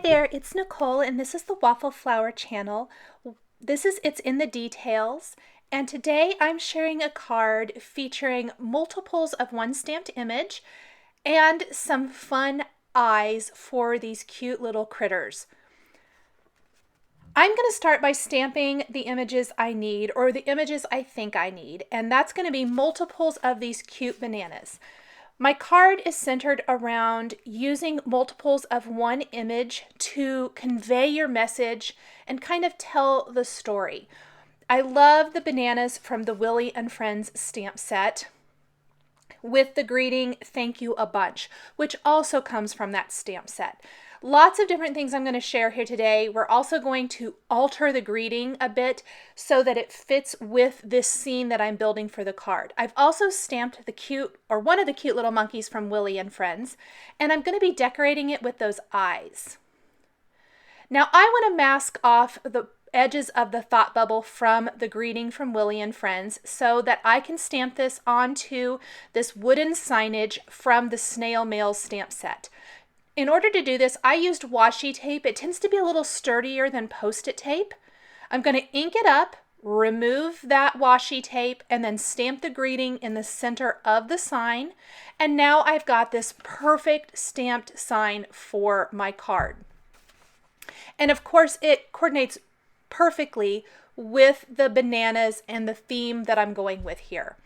there, it's Nicole and this is the Waffle Flower channel. It's in the details, and today I'm sharing a card featuring multiples of one stamped image and some fun eyes for these cute little critters. I'm going to start by stamping the images I need, or the images I think I need, and that's going to be multiples of these cute bananas. My card is centered around using multiples of one image to convey your message and kind of tell the story. I love the bananas from the Willy Friends Stamp Set with the greeting, "Thank you a bunch," which also comes from that stamp set. Lots of different things I'm going to share here today. We're also going to alter the greeting a bit so that it fits with this scene that I'm building for the card. I've also stamped one of the cute little monkeys from Willy and Friends, and I'm going to be decorating it with those eyes. Now I want to mask off the edges of the thought bubble from the greeting from Willy and Friends so that I can stamp this onto this wooden signage from the Snail Mail stamp set. In order to do this, I used washi tape. It tends to be a little sturdier than Post-it tape. I'm going to ink it up, remove that washi tape, and then stamp the greeting in the center of the sign. And now I've got this perfect stamped sign for my card. And of course, it coordinates perfectly with the bananas and the theme that I'm going with here.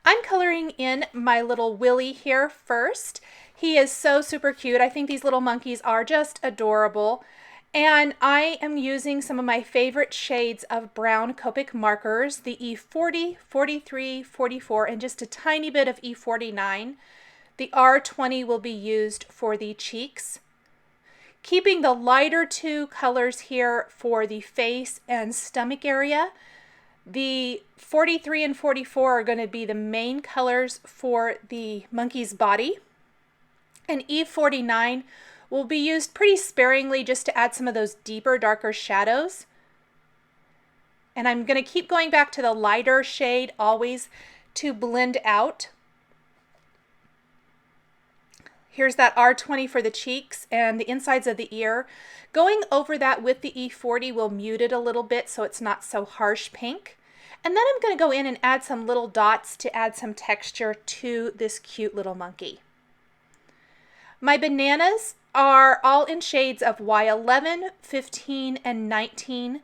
I'm coloring in my little Willy here first. He is so super cute. I think these little monkeys are just adorable. And I am using some of my favorite shades of brown Copic markers, the E40, 43, 44, and just a tiny bit of E49. The R20 will be used for the cheeks. Keeping the lighter two colors here for the face and stomach area. The 43 and 44 are going to be the main colors for the monkey's body. And E49 will be used pretty sparingly just to add some of those deeper, darker shadows. And I'm going to keep going back to the lighter shade always to blend out. Here's that R20 for the cheeks and the insides of the ear. Going over that with the E40 will mute it a little bit so it's not so harsh pink. And then I'm going to go in and add some little dots to add some texture to this cute little monkey. My bananas are all in shades of Y11, 15, and 19.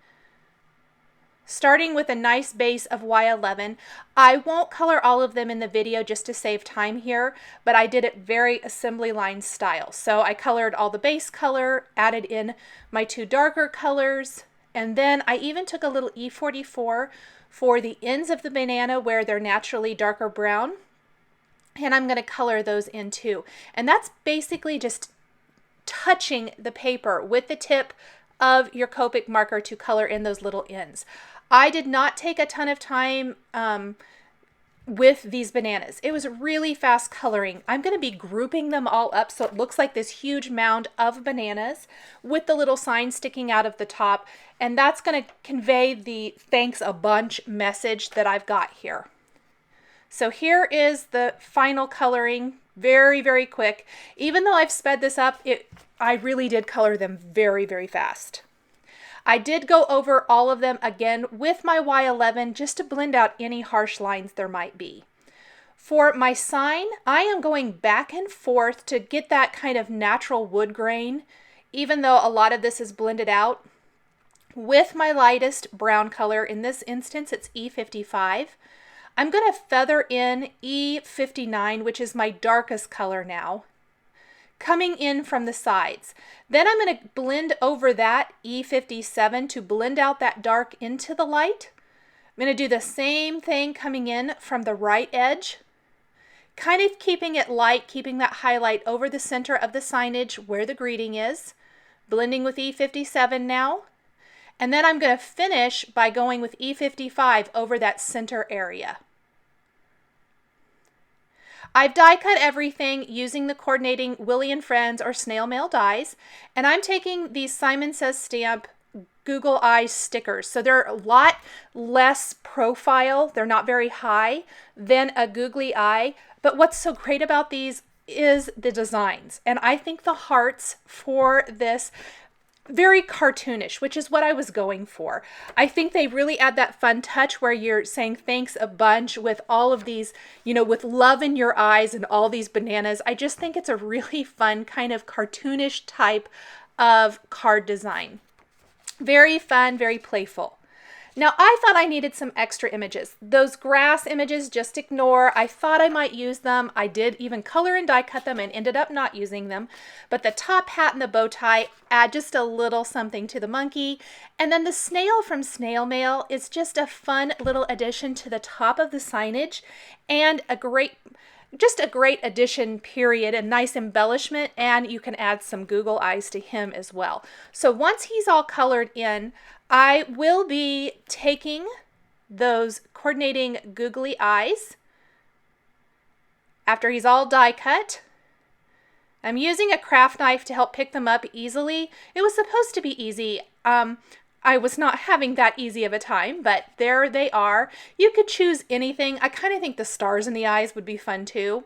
Starting with a nice base of Y11. I won't color all of them in the video just to save time here, but I did it very assembly line style. So I colored all the base color, added in my two darker colors, and then I even took a little E44 for the ends of the banana where they're naturally darker brown, and I'm going to color those in too. And that's basically just touching the paper with the tip of your Copic marker to color in those little ends. I did not take a ton of time with these bananas. It was really fast coloring. I'm going to be grouping them all up so it looks like this huge mound of bananas with the little sign sticking out of the top, and that's going to convey the "thanks a bunch" message that I've got here. So here is the final coloring, very, very quick. Even though I've sped this up, I really did color them very, very fast. I did go over all of them again with my Y11 just to blend out any harsh lines there might be. For my sign, I am going back and forth to get that kind of natural wood grain, even though a lot of this is blended out, with my lightest brown color. In this instance, it's E55. I'm going to feather in E59, which is my darkest color now, coming in from the sides. Then I'm going to blend over that E57 to blend out that dark into the light. I'm going to do the same thing coming in from the right edge, kind of keeping it light, keeping that highlight over the center of the signage where the greeting is, blending with E57 now. And then I'm going to finish by going with E55 over that center area. I've die cut everything using the coordinating Willy and Friends or Snail Mail dies, and I'm taking these Simon Says Stamp Google Eyes stickers. So they're a lot less profile, they're not very high than a googly eye, but what's so great about these is the designs. And I think the hearts for this very cartoonish, which is what I was going for. I think they really add that fun touch where you're saying thanks a bunch with all of these, you know, with love in your eyes and all these bananas. I just think it's a really fun kind of cartoonish type of card design. Very fun, very playful. Now, I thought I needed some extra images. Those grass images, just ignore. I thought I might use them. I did even color and die cut them and ended up not using them. But the top hat and the bow tie add just a little something to the monkey. And then the snail from Snail Mail is just a fun little addition to the top of the signage and just a great addition, period, a nice embellishment, and you can add some Google eyes to him as well. So once he's all colored in, I will be taking those coordinating googly eyes after he's all die cut. I'm using a craft knife to help pick them up easily. It was supposed to be easy. I was not having that easy of a time, but there they are. You could choose anything. I kind of think the stars in the eyes would be fun too.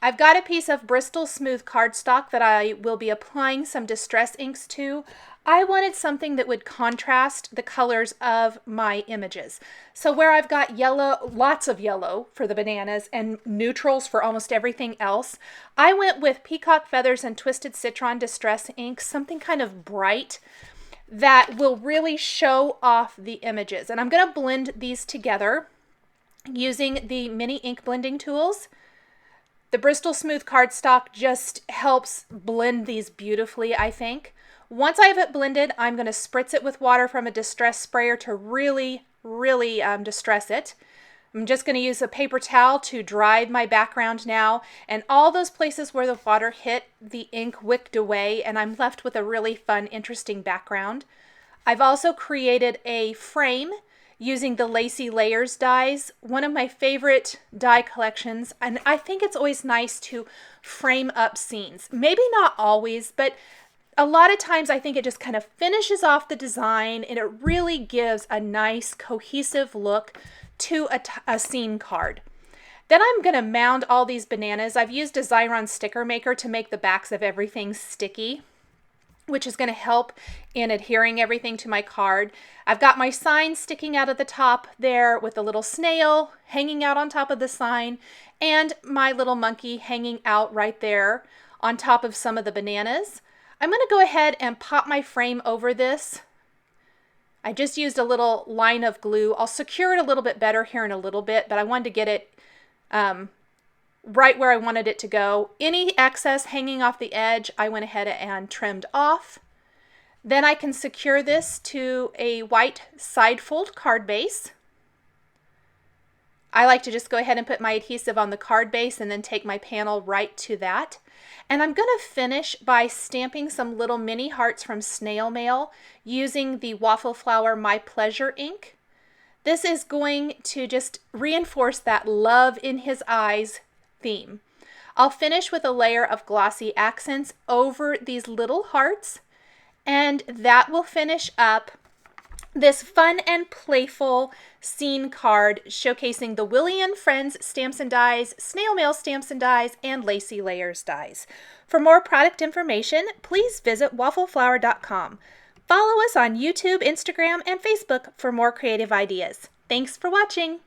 I've got a piece of Bristol smooth cardstock that I will be applying some distress inks to. I wanted something that would contrast the colors of my images. So where I've got yellow, lots of yellow for the bananas and neutrals for almost everything else, I went with Peacock Feathers and Twisted Citron Distress ink, something kind of bright that will really show off the images. And I'm going to blend these together using the mini ink blending tools. The Bristol Smooth cardstock just helps blend these beautifully, I think. Once I have it blended, I'm going to spritz it with water from a distress sprayer to really distress it. I'm just going to use a paper towel to dry my background now, and all those places where the water hit, the ink wicked away, and I'm left with a really fun, interesting background. I've also created a frame using the Lacy Layers dies, one of my favorite die collections, and I think it's always nice to frame up scenes. Maybe not always, but a lot of times I think it just kind of finishes off the design and it really gives a nice cohesive look to a scene card. Then I'm going to mound all these bananas. I've used a Xyron sticker maker to make the backs of everything sticky, which is going to help in adhering everything to my card. I've got my sign sticking out of the top there with a little snail hanging out on top of the sign and my little monkey hanging out right there on top of some of the bananas. I'm going to go ahead and pop my frame over this. I just used a little line of glue. I'll secure it a little bit better here in a little bit, but I wanted to get it right where I wanted it to go. Any excess hanging off the edge, I went ahead and trimmed off. Then I can secure this to a white side fold card base. I like to just go ahead and put my adhesive on the card base and then take my panel right to that. And I'm going to finish by stamping some little mini hearts from Snail Mail using the Waffle Flower My Pleasure ink. This is going to just reinforce that love in his eyes theme. I'll finish with a layer of glossy accents over these little hearts, and that will finish up this fun and playful scene card showcasing the Willy Friends Stamps and Dies, Snail Mail Stamps and Dies, and Lacy Layers Dies. For more product information, please visit waffleflower.com. Follow us on YouTube, Instagram, and Facebook for more creative ideas. Thanks for watching!